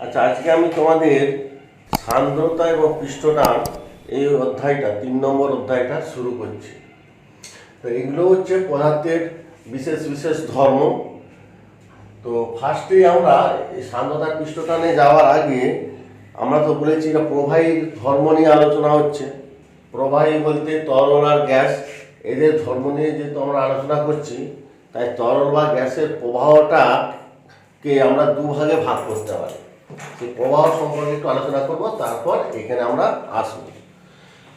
আচ্ছা, আজকে আমি তোমাদের সান্দ্রতা এবং পৃষ্ঠটান এই অধ্যায়টা 3 নম্বর অধ্যায়টা শুরু করছি। তো এগুলো হচ্ছে পদার্থের বিশেষ বিশেষ ধর্ম। তো ফার্স্টেই আমরা এই সান্দ্রতা পৃষ্ঠটানে যাওয়ার আগে আমরা তো বলেছি এটা প্রবাহীর ধর্ম নিয়ে আলোচনা হচ্ছে। প্রবাহী বলতে তরল আর গ্যাস, এদের ধর্ম নিয়ে যেহেতু আমরা আলোচনা করছি, তাই তরল বা গ্যাসের প্রবাহটাকে আমরা দুভাগে ভাগ করতে পারি। সেই প্রবাহ সম্পর্কে একটু আলোচনা করব, তারপর এখানে আমরা আসব।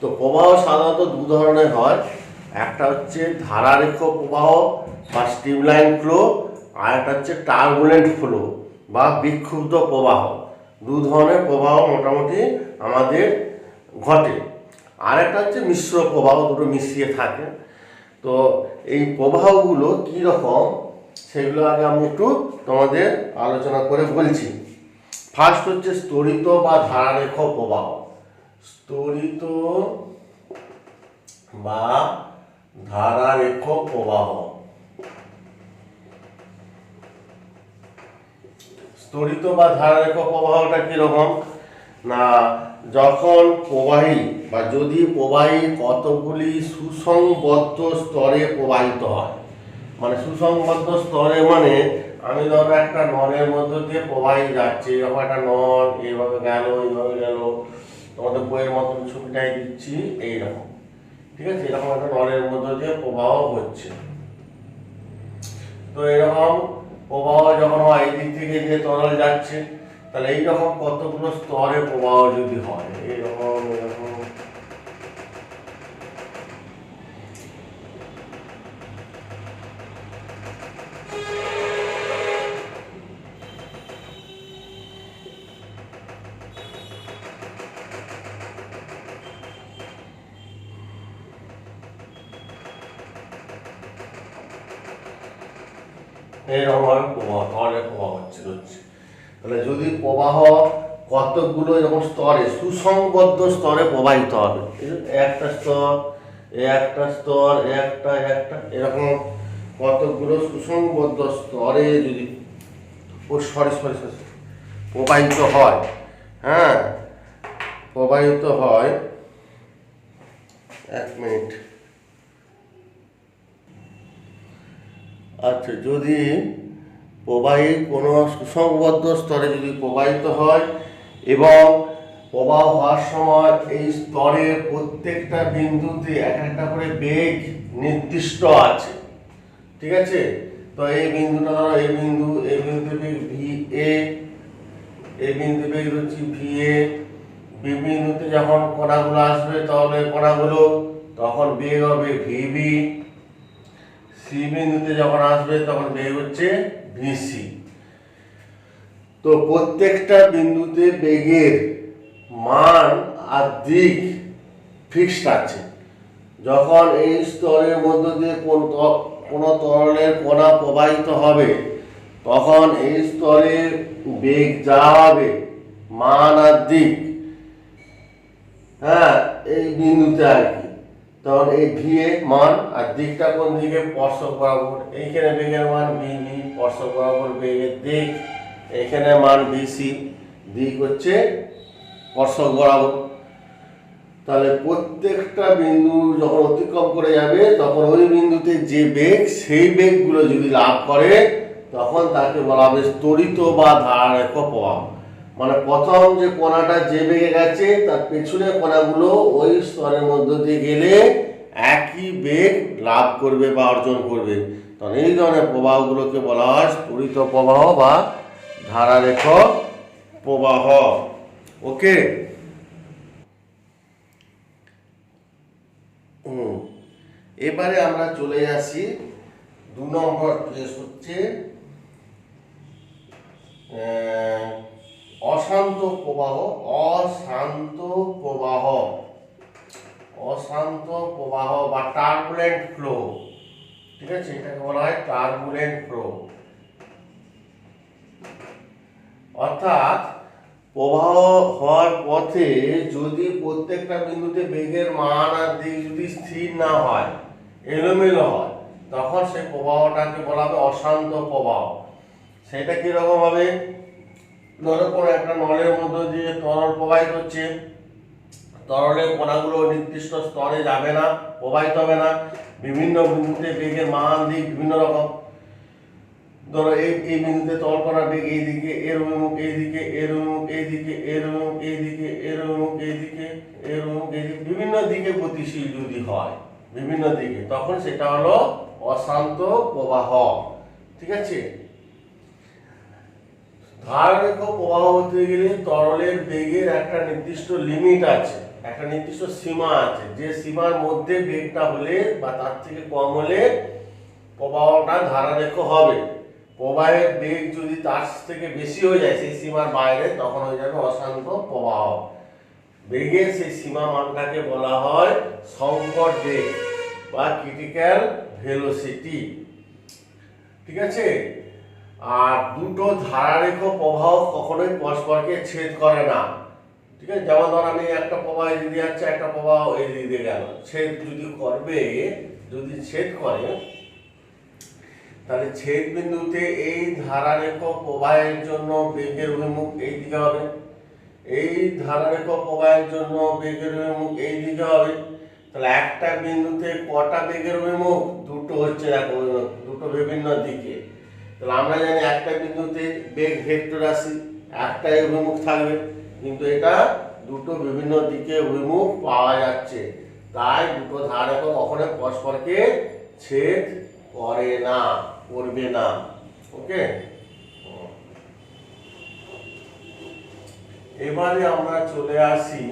তো প্রবাহ সাধারণত দু ধরনের হয়। একটা হচ্ছে ধারারেখ প্রবাহ বা স্ট্রিমলাইন ফ্লো, আর একটা হচ্ছে টার্বুলেন্ট ফ্লো বা বিক্ষুব্ধ প্রবাহ। দু ধরনের প্রবাহ মোটামুটি আমাদের ঘটে। আর একটা হচ্ছে মিশ্র প্রবাহ, দুটো মিশিয়ে থাকে। তো এই প্রবাহগুলো কীরকম সেগুলো আগে আমি একটু তোমাদের আলোচনা করে বলছি। ফার্স্ট হচ্ছে স্তরিত বা ধারারেখ প্রবাহ। স্তরিত বা ধারারেখ প্রবাহ। স্তরিত বা ধারারেখ প্রবাহটা কিরকম না, যখন প্রবাহী বা যদি প্রবাহী কতগুলি সুসংবদ্ধ স্তরে প্রবাহিত হয়। মানে সুসংবদ্ধ স্তরে মানে আমি ধরো একটা নলের মধ্য দিয়ে প্রবাহী যাচ্ছে, এরকম একটা নল এইভাবে গেল এইভাবে গেল, তোমাদের বইয়ের মতন ছবিটাই দিচ্ছি এইরকম, ঠিক আছে? এরকম একটা নলের মধ্য দিয়ে প্রবাহ হচ্ছে। তো এরকম প্রবাহ যখন হয় এই দিক থেকে যে তরল যাচ্ছে, তাহলে এইরকম কতগুলো স্তরে প্রবাহ যদি হয় এইরকম এরকম, এইরকম প্রবাহ তরলের প্রবাহ হচ্ছে। তাহলে যদি প্রবাহ কতগুলো এরকম স্তরে সুসংবদ্ধ স্তরে প্রবাহিত হবে, একটা স্তর একটা স্তর একটা একটা এরকম কতগুলো সুসংবদ্ধ স্তরে যদি প্রবাহিত হয়, হ্যাঁ প্রবাহিত হয়, এক মিনিট। আচ্ছা, যদি প্রবাহী কোনো সুসংবদ্ধ স্তরে যদি প্রবাহিত হয় এবং প্রবাহ হওয়ার সময় এই স্তরের প্রত্যেকটা বিন্দুতে এক একটা করে বেগ নির্দিষ্ট আছে, ঠিক আছে? তো এই বিন্দুটা ধরো এই বিন্দু বেগ ভি এ, এই বিন্দু বেগ হচ্ছে ভি এ। বি বিন্দুতে যখন কণাগুলো আসবে তাহলে কণাগুলো তখন বেগ হবে ভিবি। সি বিন্দুতে যখন আসবে তখন বেগ হচ্ছে ভিসি। তো প্রত্যেকটা বিন্দুতে বেগের মান আর দিক ফিক্সড আছে। যখন এই স্তরের মধ্য দিয়ে কোনো তরলের কণা প্রবাহিত হবে, তখন এই স্তরে বেগ যা হবে মান আর দিক, হ্যাঁ এই বিন্দুতে আর কি, তখন এই ভি এ মান আর দিকটা কোন দিকে স্পর্শক বরাবর, এইখানে বেগের মান ভি ভি স্পর্শক বরাবর বেগের দিক, এইখানে মান ভিসি দিক হচ্ছে স্পর্শক বরাবর। তাহলে প্রত্যেকটা বিন্দু যখন অতিক্রম করে যাবে তখন ওই বিন্দুতে যে বেগ সেই বেগগুলো যদি লাভ করে তখন তাকে বলা হবে ত্বরিত বা ধারারেখ প্রবাহ। মানে প্রথম যে কণাটা যে বেগে গেছে তার পেছনে কণাগুলো ওই স্তরের মধ্য দিয়ে গেলে একই বেগ লাভ করবে বা অর্জন করবে। তখন এই ধরনের প্রবাহগুলোকে বলা হয় ত্বরিত প্রবাহ বা ধারারেখ প্রবাহ। ওকে, এবারে আমরা চলে আসি 2 নম্বর কেস হচ্ছে অশান্ত প্রবাহ। অশান্ত প্রবাহ, অশান্ত প্রবাহ বা টার্বুলেন্ট ফ্লো, ঠিক আছে? এটাকে বলা হয় টার্বুলেন্ট ফ্লো। অর্থাৎ প্রবাহ হওয়ার পথে যদি প্রত্যেকটা বিন্দুতে বেগের মান আর দিক যদি স্থির না হয়, এলোমেলো হয়, তখন সেই প্রবাহটাকে বলা হবে অশান্ত প্রবাহ। সেটা কিরকম হবে ধরো কোনো একটা নলের মধ্যে দিয়ে তরল প্রবাহিত হচ্ছে, তরলের কণাগুলো নির্দিষ্ট স্তরে যাবে না, প্রবাহিত হবে না, বিভিন্ন বিন্দুতে বেগের মান দিক বিভিন্ন রকম। ধরো এই বিন্দুতে তরল কণার বেগ এইদিকে, এর অভিমুখ এইদিকে, এর অভিমুখ এইদিকে, এর অভিমুখ এইদিকে, এর অভিমুখ এইদিকে, এর অভিমুখ এইদিকে, বিভিন্ন দিকে গতিশীল যদি হয় বিভিন্ন দিকে, তখন সেটা হলো অশান্ত প্রবাহ। ঠিক আছে। ধারারেখ প্রবাহ হতে গেলে তরলের বেগের একটা নির্দিষ্ট লিমিট আছে, একটা নির্দিষ্ট সীমা আছে, যে সীমার মধ্যে বেগটা হলে বা তার থেকে কম হলে প্রবাহটা ধারারেখ হবে। প্রবাহের বেগ যদি তার থেকে বেশি হয়ে যায় সেই সীমার বাইরে, তখন হয়ে যাবে অশান্ত প্রবাহ। বেগের সেই সীমা মানটাকে বলা হয় সংকট বেগ বা ক্রিটিক্যাল ভেলোসিটি। ঠিক আছে। আর দুটো ধারারেখ প্রবাহ কখনোই পরস্পরকে ছেদ করে না। ঠিক আছে। যেমন ধর আমি একটা প্রবাহ এদিকে যাচ্ছে, একটা প্রবাহ এদিকে গেল, ছেদ যদি করবে, যদি ছেদ করে, তাহলে ছেদ বিন্দুতে এই ধারারেখ প্রবাহের জন্য বেগের অভিমুখ এই দিকে হবে, এই ধারারেখ প্রবাহের জন্য বেগের অভিমুখ এই দিকে হবে। তাহলে একটা বিন্দুতে কটা বেগের অভিমুখ? দুটো হচ্ছে, দেখো দুটো বিভিন্ন দিকে। তাহলে আমরা জানি একটা বিন্দুতে বেগ ভেক্টর রাশি, একটাই অভিমুখ থাকবে, কিন্তু এটা দুটো বিভিন্ন দিকে অভিমুখ পাওয়া যাচ্ছে, তাই দুটো ধারারেখ কখনো পরস্পরকে ছেদ করে না, করবে না। ওকে। এবারে আমরা চলে আসি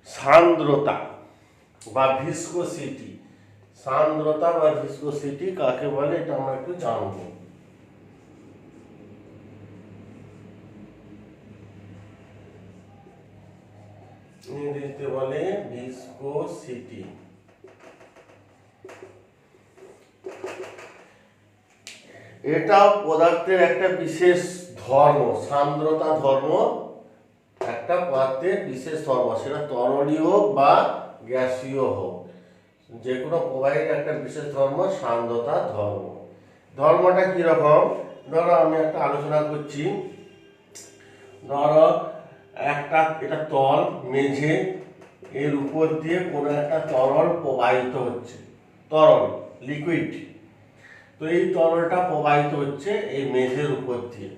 সান্দ্রতা বা ভিসকোসিটি। সান্দ্রতা বা ভিসকোসিটি কাকে বলে এটা আমরা একটু জানবো। ইংরেজিতে বলে ভিসকোসিটি। এটা পদার্থের একটা বিশেষ ধর্ম, সান্দ্রতা ধর্ম একটা পদার্থের বিশেষ ধর্ম, সেটা তরলীয় হোক বা গ্যাসীয় হোক, যে কোনো প্রবাহের একটা বিশেষ ধর্ম সান্দ্রতা ধর্ম। ধর্মটা কিরকম? ধরো আমি একটা আলোচনা করছি, ধরো একটা এটা তল মেঝে, এর উপর দিয়ে কোনো একটা তরল প্রবাহিত হচ্ছে, তরল লিকুইড। তো এই তরলটা প্রবাহিত হচ্ছে এই মেঝের উপর দিয়ে,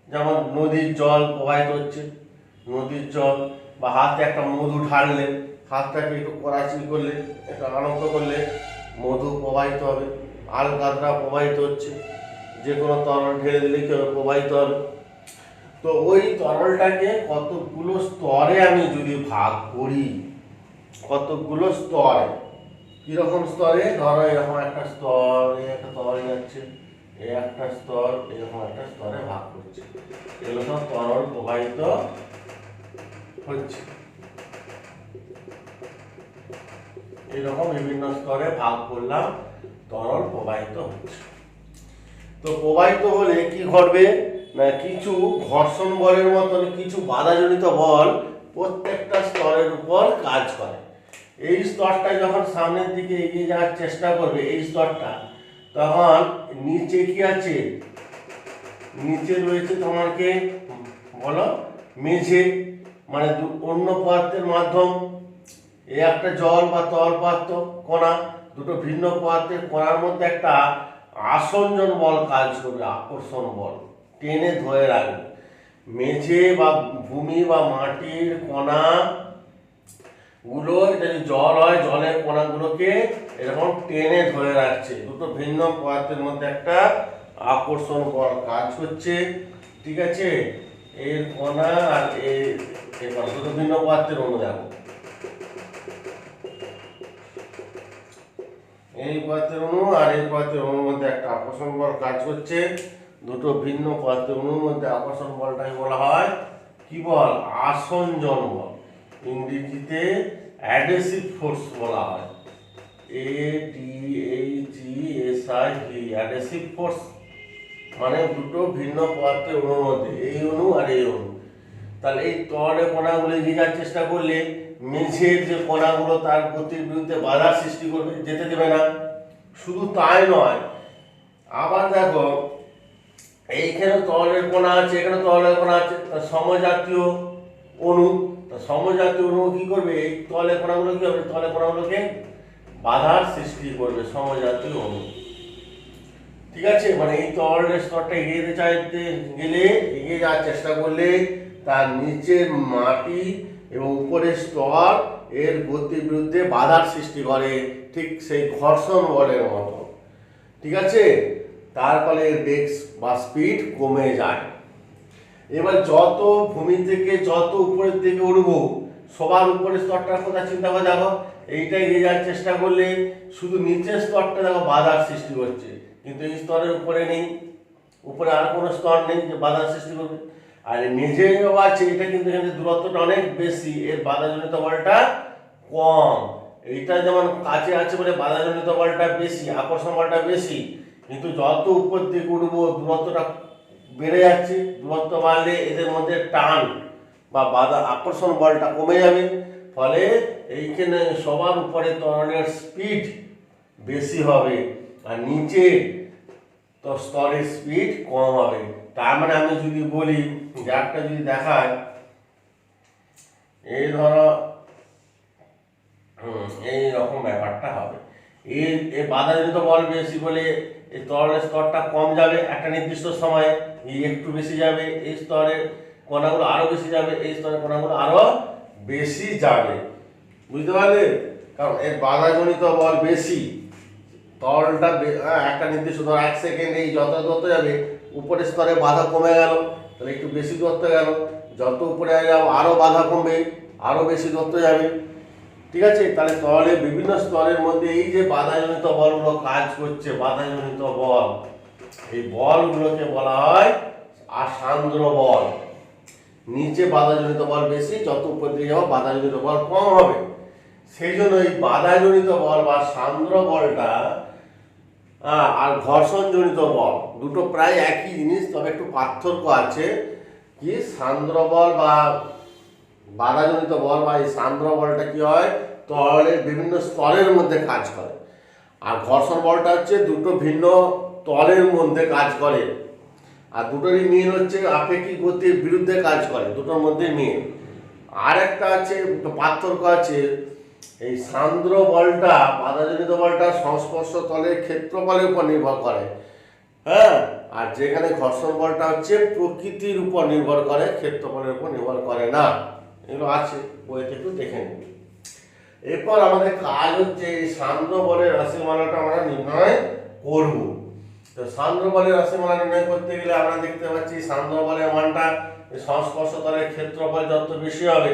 যেমন নদীর জল প্রবাহিত হচ্ছে, নদীর জল, বা হাতে একটা মধু ঢাললে, হাতটাকে একটু কড়াচিল করলে, একটু আনন্দ করলে মধু প্রবাহিত হবে, আলগাদরা প্রবাহিত হচ্ছে, যে কোনো তরল ঢেলে দিলে কি হবে? প্রবাহিত হবে। তো ওই তরলটাকে কতগুলো স্তরে আমি যদি ভাগ করি, কতগুলো স্তরে, কিরকম স্তরে? ধরো এরকম একটা স্তর, একটা তরল যাচ্ছে, এই একটা স্তর, এরকম একটা স্তরে ভাগ করছে, এগুলো সব তরল প্রবাহিত হচ্ছে। এরকম বিভিন্ন স্তরে ভাগ করলাম, তরল প্রবাহিত হচ্ছে। তো প্রবাহিত হলে কি ঘটবে না, কিছু ঘর্ষণ বলের মতন কিছু বাধাজনিত বল প্রত্যেকটা স্তরের উপর কাজ করে। এই স্তরটা যখন সামনের দিকে এগিয়ে যাওয়ার চেষ্টা করবে, এই স্তরটা, তখন নিচে কি আছে? নিচে রয়েছে তোমাকে বলো মেঝে, মানে অন্য পদার্থের মাধ্যম, এই একটা জল বা তরল পদার্থ কণা, দুটো ভিন্ন পদার্থের কণার মধ্যে একটা আসঞ্জন বল কাজ করবে, আকর্ষণ বল টেনে ধরে রাখবে। মেঝে বা ভূমি বা মাটির কণা গুলো, এটা যদি জল হয়, জলের কণাগুলোকে এরকম টেনে ধরে রাখছে, দুটো ভিন্ন পদার্থের মধ্যে একটা আকর্ষণ বল কাজ করছে। ঠিক আছে। এর কণা আর এর দুটো ভিন্ন পদার্থের অণু, দেখো এই পদার্থের অণু আর এই পদার্থের অণুর মধ্যে একটা আকর্ষণ বল কাজ করছে, দুটো ভিন্ন পদার্থের অণুর মধ্যে আকর্ষণ বলটাকে বলা হয় কি বল? আসঞ্জন বল। ইংরেজিতে অ্যাডহেসিভ ফোর্স বলা হয়, ADHESIV, অ্যাডহেসিভ ফোর্স। মানে দুটো ভিন্ন পদার্থের অণুর মধ্যে, এই অণু আর এই অণু, তাহলে এই তরলের কণাগুলো এগিয়ে যাওয়ার চেষ্টা করলে মেঝের যে কণাগুলো তার গতির বিরুদ্ধে বাধার সৃষ্টি করবে, যেতে দেবে না। শুধু তাই নয়, আবার দেখো এইখানে তরলের কণা আছে, এখানে তরলের কণা আছে, তার সমজাতীয় অণু, তা সমজাতীয় অণু কি করবে, এই তরলের কণাগুলো কি হবে, তরলের কণাগুলোকে বাধার সৃষ্টি করবে সমজাতীয় অণু। ঠিক আছে, মানে এই তরলের স্তরটা এগিয়ে যেতে চাইতে গেলে, এগিয়ে যাওয়ার চেষ্টা করলে তার নিচের মাটি এবং উপরের স্তর এর গতির বিরুদ্ধে বাধার সৃষ্টি করে, ঠিক সেই ঘর্ষণ বলের মতো। ঠিক আছে, তার ফলে বেগ বা স্পিড কমে যায়। এবার যত ভূমি থেকে যত উপরের দিকে উঠবো, সবার উপরের স্তরটার কথা চিন্তা করে দেখো, এইটা এগিয়ে যাওয়ার চেষ্টা করলে শুধু নিচের স্তরটা দেখো বাধার সৃষ্টি করছে, কিন্তু এই স্তরের উপরে নেই, উপরে আর কোনো স্তর নেই যে বাধার সৃষ্টি করবে। আর মেঝে আছে, এটা কিন্তু এখানে দূরত্বটা অনেক বেশি, এর বাধাজনিত বলটা কম। এইটা যেমন কাছে আছে বলে বাধাজনিত বলটা বেশি, আকর্ষণ বলটা বেশি, কিন্তু যত উপর দিকে উঠবো দূরত্বটা বেড়ে যাচ্ছে, দূরত্ব বাড়লে এদের মধ্যে টান বা বাধা আকর্ষণ বলটা কমে যাবে, ফলে এইখানে সবার উপরে ত্বরণের স্পিড বেশি হবে আর নিচে তো স্তরের স্পিড কম হবে। তার মানে আমি যদি বলি, গ্রাফটা যদি দেখায়, এই ধরো এই রকম ব্যাপারটা হবে, এই বাধাজনিত বল বেশি বলে এই তরলের স্তরটা কম যাবে একটা নির্দিষ্ট সময়ে, এই একটু বেশি যাবে, এই স্তরের কণাগুলো আরো বেশি যাবে, এই স্তরের কণাগুলো আরো বেশি যাবে, বুঝতে পারলে? কারণ এর বাধাজনিত বল বেশি, তরলটা একটা নির্দিষ্ট ধর 1 সেকেন্ডে যত দূরত্ব যাবে, উপরের স্তরে বাধা কমে গেল, তাহলে একটু বেশি দূরত্ব গেল, যত উপরে যাবো আরো বাধা কমবে, আরো বেশি দূরত্ব যাবে। ঠিক আছে, তাহলে তরলের বিভিন্ন স্তরের মধ্যে এই যে বাধাজনিত বলগুলো কাজ করছে, বাধাজনিত বল, এই বলগুলোকে বলা হয় আসান্দ্র বল। নিচে বাধাজনিত বল বেশি, যত উপর দিকে যাবো বাধাজনিত বল কম হবে। সেই জন্য এই বাধাজনিত বল বা সান্দ্র বলটা আর ঘর্ষণজনিত বল দুটো প্রায় একই জিনিস, তবে একটু পার্থক্য আছে। কি সান্দ্র বল বা বাধাজনিত বল বা এই সান্দ্র বলটা কি হয়, তরলের বিভিন্ন স্তরের মধ্যে কাজ করে, আর ঘর্ষণ বলটা হচ্ছে দুটো ভিন্ন তলের মধ্যে কাজ করে, আর দুটোরই মিল হচ্ছে আপেক্ষিক গতির বিরুদ্ধে কাজ করে, দুটোর মধ্যে মিল। আর একটা আছে পার্থক্য আছে, এই সান্দ্র বলটা বাধাজনিত বলটা সংস্পর্শ তলের ক্ষেত্রফলের উপর নির্ভর করে, হ্যাঁ, আর যেখানে ঘর্ষণ বলটা হচ্ছে প্রকৃতির উপর নির্ভর করে, ক্ষেত্রফলের উপর নির্ভর করে না। এগুলো আছে, বইতে একটু দেখে নিন। এরপর আমাদের কাজ হচ্ছে এই সান্দ্র বলের রাশিমালাটা আমরা নির্ণয় করব। তো সান্দ্র বলের রাশিমালা নির্ণয় করতে গেলে আমরা দেখতে পাচ্ছি সান্দ্র বলের মানটা সংস্পর্শ তলের ক্ষেত্রফল যত বেশি হবে,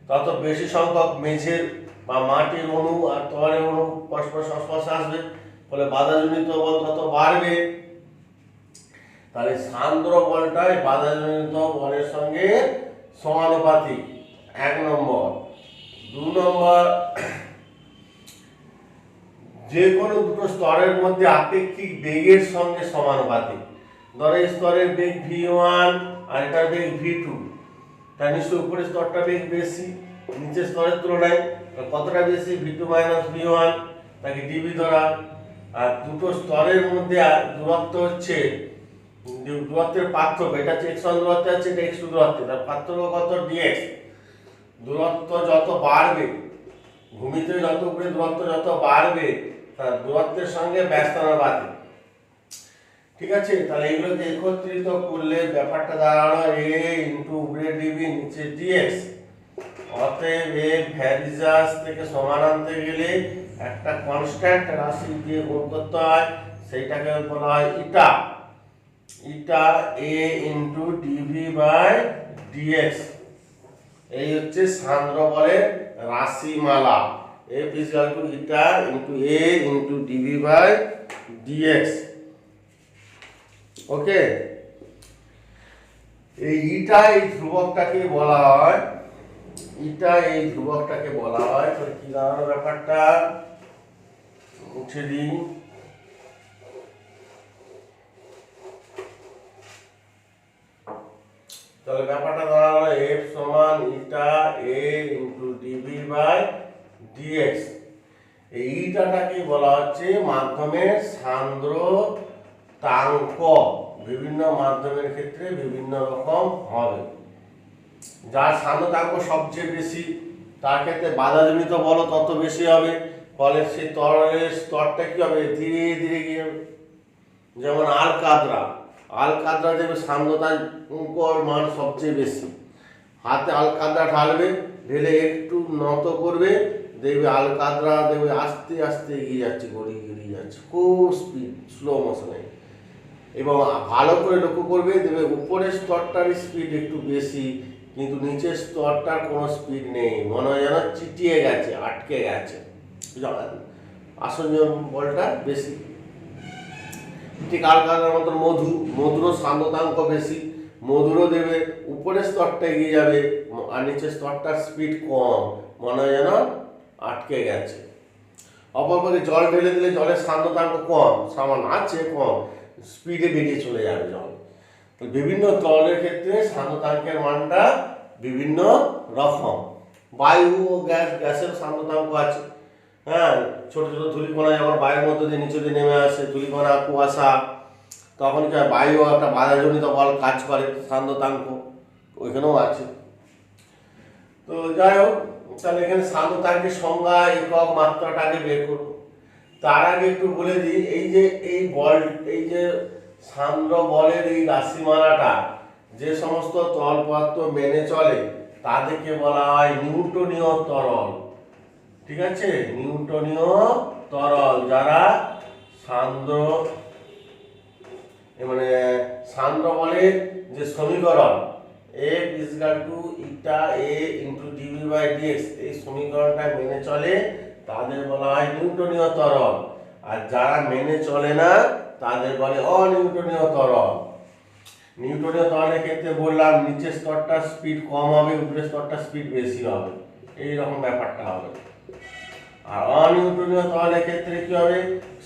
তত বেশি সংখ্যক মেঝের বা মাটির অণু আর তরলের অণু পরস্পর সংস্পর্শে আসবে, ফলে বাধাজনিত বল তত বাড়বে। তাহলে সান্দ্র বলটাই বাধাজনিত বলের সঙ্গে সমানুপাতিক, 1 নম্বর। 2 নম্বর, যে কোনো দুটো স্তরের মধ্যে আপেক্ষিক বেগের সঙ্গে সমানুপাতিক। ধরো এই স্তরের বেগ v1 আর এটার বেগ v2, তার নিশ্চয়ই উপরের স্তরটা বেগ বেশি নিচের স্তরের তুলনায়, কতটা বেশি, v2 - v1, তাকে dv ধরা। আর দুটো স্তরের মধ্যে দূরত্ব হচ্ছে, দূরত্বের পার্থক্য, এটা হচ্ছে x1 দূরত্ব আছে, এটা x2 দূরত্ব, তার পার্থক্য কত, dx। দূরত্ব যত বাড়বে, ভূমিতে যত উপরে দূরত্ব যত বাড়বে, তার দূরত্বের সঙ্গে ব্যস্তানুপাতিক। ঠিক আছে, তাহলে এগুলোকে একত্রিত করলে ব্যাপারটা দাঁড়ালো a ইন্টু উপরে dv নিচে dx। অতএব a ভ্যারিজাস থেকে সমান আনতে গেলে একটা কনস্ট্যান্ট রাশি দিয়ে গুণ করতে হয়, সেইটাকে বলা হয় eta. Eta a into dv by dx, এই হচ্ছে সান্দ্র বলের রাশিমালা। F is equal to eta into a into dv by dx। ওকে, এই ইটা এই ধ্রুবকটাকে বলা হয়, ইটা এই ধ্রুবকটাকে বলা হয়। তো কি দাঁড়ানো ব্যাপারটা, মুছে দিই। তো তাহলে ব্যাপারটা দাঁড়ালো এফ সমান ইটা এ ইন্টু ডিভি বাই ডিএক্স। এই ইটাটাকে বলা হচ্ছে মাধ্যমের সান্দ্রতাঙ্ক। বিভিন্ন মাধ্যমের ক্ষেত্রে বিভিন্ন রকম হবে। যার সান্দ্রতাঙ্ক সবচেয়ে বেশি তার ক্ষেত্রে বাধাজনিত বল তত বেশি হবে, ফলে সেই তরলের স্তরটা কি হবে, ধীরে ধীরে গিয়ে হবে। যেমন আলকাতরা দেবে সান্দ্রতাঙ্কর মান সবচেয়ে বেশি। হাতে আলকাতরা ঢালবে, ঢেলে একটু নত করবে, দেখবে আলকাতরা দেখবে আস্তে আস্তে এগিয়ে যাচ্ছে, গড়িয়ে যাচ্ছে, খুব স্পিড, স্লো মোশনে। এবং ভালো করে লক্ষ্য করবে, দেখবে উপরের স্তরটার স্পিড একটু বেশি, কিন্তু নিচের স্তরটার কোনো স্পিড নেই, মনে হয় যেন চিটিয়ে গেছে, আটকে গেছে। আসঞ্জন বলটা বেশি। ঠিক আলকাতরার মতন মধুরও সান্দ্রতাঙ্ক বেশি, মধুরও দেবে উপরের স্তরটা এগিয়ে যাবে আর নিচের স্তরটার স্পিড কম, মনে হয় যেন আটকে গেছে। অপরপক্ষে জল ঢেলে দিলে জলের সান্দ্রতাঙ্ক কম, সামান্য আছে কম, স্পিডে বেরিয়ে চলে যাবে জল। বিভিন্ন তরলের ক্ষেত্রে সান্দ্রতাঙ্কের মানটা বিভিন্ন রকম। বায়ু ও গ্যাসের সান্দ্রতাঙ্ক আছে। হ্যাঁ, ছোট ছোট ধূলিকণা যখন বায়ুর মধ্যে দিয়ে নিচে দিয়ে নেমে আসে, ধূলিকণা কুয়াশা, তখন কি বায়ু একটা বাধাজনিত বল কাজ করে, সান্দ্রতাঙ্ক ওইখানেও আছে। তো যাই হোক, তাহলে এখানে সান্দ্রতাঙ্কের সংজ্ঞা, একক, মাত্রাটাকে বের করবো। তার আগে একটু বলে দিই, এই যে সান্দ্র বলের এই রাশিমালাটা যে সমস্ত তরল পদার্থ মেনে চলে তাদেরকে বলা হয় নিউটনীয় তরল। ঠিক আছে, নিউটনীয় তরল যারা সান্দ্র বলের যে সমীকরণ F = ইটা A × dV/dx, এই সমীকরণটা মেনে চলে তাদের বলা হয় নিউটনীয় তরল। আর যারা মেনে চলে না তাদের বলে অনিউটনীয় তরল। নিউটনীয় তরলের ক্ষেত্রে বললাম নিচের স্তরটা স্পিড কম হবে, উপরের স্তরটা স্পিড বেশি হবে, এইরকম ব্যাপারটা হবে। আর অনিউটনীয় তরলের ক্ষেত্রে কি হবে,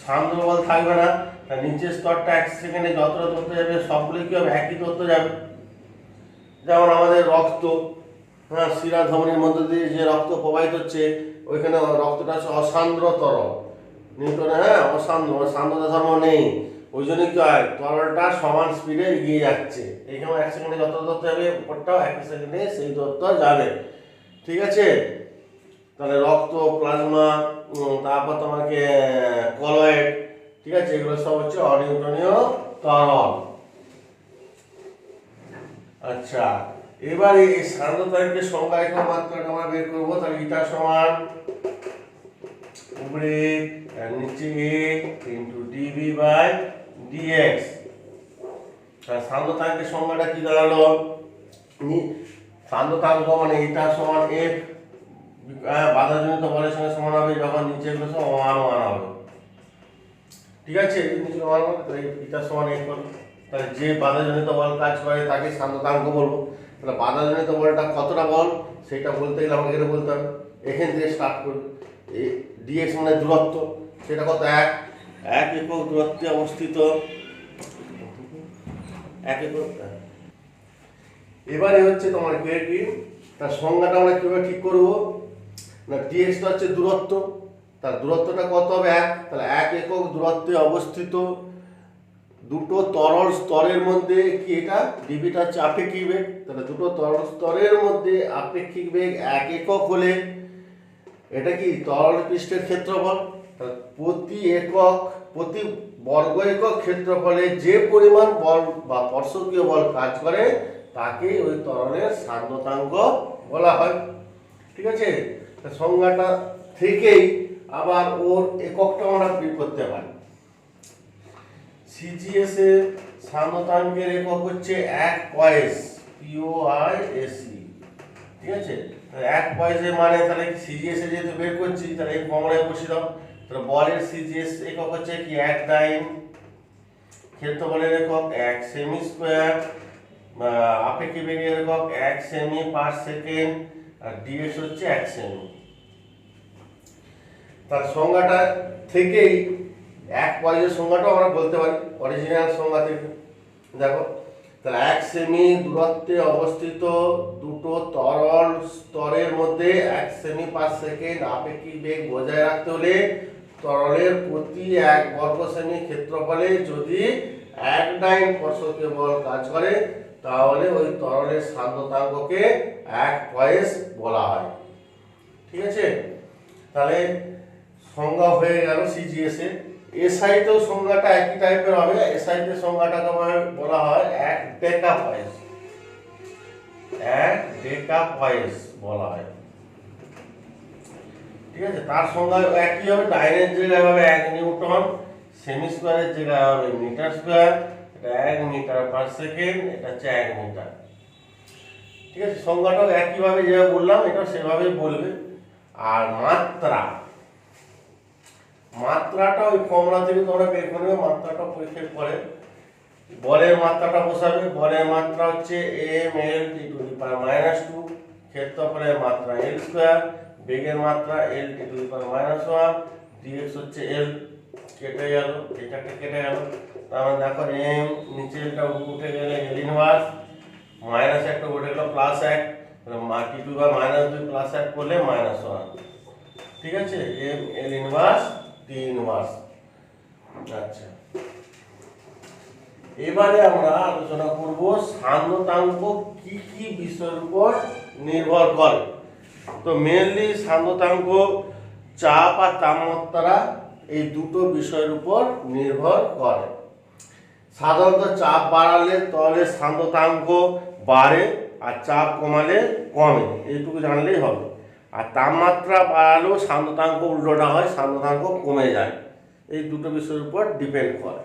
সান্দ্র বল থাকবে না, তার নিচের স্তরটা 1 সেকেন্ডে যতটা তথ্য যাবে সবগুলো কি হবে, একই তথ্য যাবে। যেমন আমাদের রক্ত, হ্যাঁ, শিরা ধমনির মধ্যে দিয়ে যে রক্ত প্রবাহিত হচ্ছে, ওইখানে রক্তটা হচ্ছে অসান্দ্র তরল। নিউটনে সান্দ্রতা ধর্ম নেই, ওই জন্য কি হয়, তরলটা সমান স্পিডে এগিয়ে যাচ্ছে। এইখানে 1 সেকেন্ডে যত তথ্য যাবে উপরটাও 1 সেকেন্ডে সেই তথ্য যাবে। ঠিক আছে, তাহলে রক্ত, প্লাজমা, তারপর তোমাকে কলয়েড, ঠিক আছে, এগুলো সব হচ্ছে অনিউটনীয় তরল। আচ্ছা, এবার এই সান্দ্রতাঙ্কের সংজ্ঞা, একক, মাত্রাটা আমরা বের করবো। তাহলে ইটা সমান উপরে নিচে A × dV/dx। সান্দ্রতাঙ্কের সংজ্ঞাটা কি দাঁড়ালো, সান্দ্রতাঙ্ক মানে ইটা সমান F বাধাজনিত বলের সঙ্গে সমান হবে যখন নিচে গুলো সব 1 হবে। ঠিক আছে, নিচে 1 হবে, তাহলে ইটা সমান F হবে। তাহলে যে বাধাজনিত বল কাজ করে তাকে সান্দ্রতাঙ্ক বলবো। তাহলে বাধাজনিত বলটা কতটা বল সেটা বলতে গেলে আমাকে এটা বলতে হবে, এখান থেকে স্টার্ট করবে। dx মানে দূরত্ব, সেটা কত, 1 একক দূরত্বে অবস্থিত, 1 একক। এবারে হচ্ছে তোমার কি তার সংজ্ঞাটা আমরা কিভাবে ঠিক করব না, dx টা হচ্ছে দূরত্ব, তার দূরত্বটা কত হবে, 1। তাহলে 1 একক দূরত্বে অবস্থিত দুটো তরল স্তরের মধ্যে কি, এটা ডিভিটা হচ্ছে আপেক্ষিক বেগ, তাহলে দুটো তরল স্তরের মধ্যে আপেক্ষিক বেগ 1 একক হলে এটা কি তরল পৃষ্ঠের ক্ষেত্রফল। প্রতি বর্গ একক ক্ষেত্রফলে যে পরিমাণ বল বা স্পর্শকীয় বল কাজ করে তাকে ওই তরলের সান্দ্রতাঙ্ক বলা হয়। ঠিক আছে, সংজ্ঞাটা থেকেই আবার ওর এককটা আমরা বের করতে পারি। সিজিএস এর সান্দ্রতাঙ্কের একক হচ্ছে 1 পয়েস, POISE। ঠিক আছে, 1 পয়েসের মানে তাহলে সিজিএস এ যেহেতু বের করছি তাহলে এই ফর্মুলায় বসিয়ে দাও। তাহলে বলের সিজিএস একক হচ্ছে কি 1 ডাইন, ক্ষেত্রফলের একক 1 সেমি স্কয়ার, আপেক্ষিক বেগের একক 1 সেমি পার সেকেন্ড, আর ডিএস হচ্ছে 1 সেমি। তার সংজ্ঞাটা থেকেই 1 পয়েসের সংজ্ঞাটাও আমরা বলতে পারি অরিজিনাল সংজ্ঞা থেকে। দেখো তাহলে 1 সেমি দূরত্বে অবস্থিত দুটো তরল স্তরের মধ্যে 1 সেমি পার সেকেন্ড আপেক্ষিক বেগ বজায় রাখতে হলে তরলের প্রতি 1 বর্গ সেমি ক্ষেত্রফলে যদি এক ডাইন স্পর্শকীয় বল কাজ করে তাহলে ওই তরলের সান্দ্রতাঙ্ককে 1 পয়েস বলা হয়। ঠিক আছে, তাহলে সংজ্ঞা হয়ে গেল সিজিএস এ। এসআই তেও সংজ্ঞাটা একই টাইপের হবে। এসআই তে সংজ্ঞাটাকে বলা হয় 1 ডেকা পয়েস, 1 ডেকা পয়েস বলা হয়। ঠিক আছে, তার সংজ্ঞা একই হবে। ডাইনের জায়গায় হবে 1 নিউটন, সেমি স্কয়ারের জায়গায় হবে মিটার স্কয়ার, এটা 1 মিটার পার সেকেন্ড, এটা হচ্ছে 1 মিটার। ঠিক আছে, সংজ্ঞাটাও একইভাবে যেভাবে বললাম এটা সেভাবেই বলবে। আর মাত্রাটা ওই ফর্মুলা থেকে তোমরা বের করে নেবে, মাত্রাটা পরীক্ষা করে বলের মাত্রাটা বসাবে। বলের মাত্রা হচ্ছে ml (10⁻²), ক্ষেত্রফলের মাত্রা l স্কয়ার, বেগের মাত্রা l (10⁻⁻1), dx হচ্ছে l। কেটে গেল, এটা কেটে গেল। তার মানে দেখো m নিচেরটা উঠে গেলে l ইনভার্স, মাইনাস একটা উঠে গেল প্লাস 1, (10⁻²) প্লাস 1 করলে -1। ঠিক আছে, m l inverse t inverse. আচ্ছা, এবারে আমরা আলোচনা করব সান্দ্রতাঙ্ক কি কি বিষয়ের উপর নির্ভর করে। তো মেইনলি সান্দ্রতাঙ্ক চাপ আর তাপমাত্রা এই দুটো বিষয়ের উপর নির্ভর করে। সাধারণত চাপ বাড়ালে তরলের সান্দ্রতাঙ্ক বাড়ে আর চাপ কমালে কমে, এইটুকু জানলেই হবে। আর তাপমাত্রা বাড়ালেও সান্দ্রতাঙ্ক উল্টোটা হয়, সান্দ্রতাঙ্ক কমে যায়। এই দুটো বিষয়ের উপর ডিপেন্ড করে।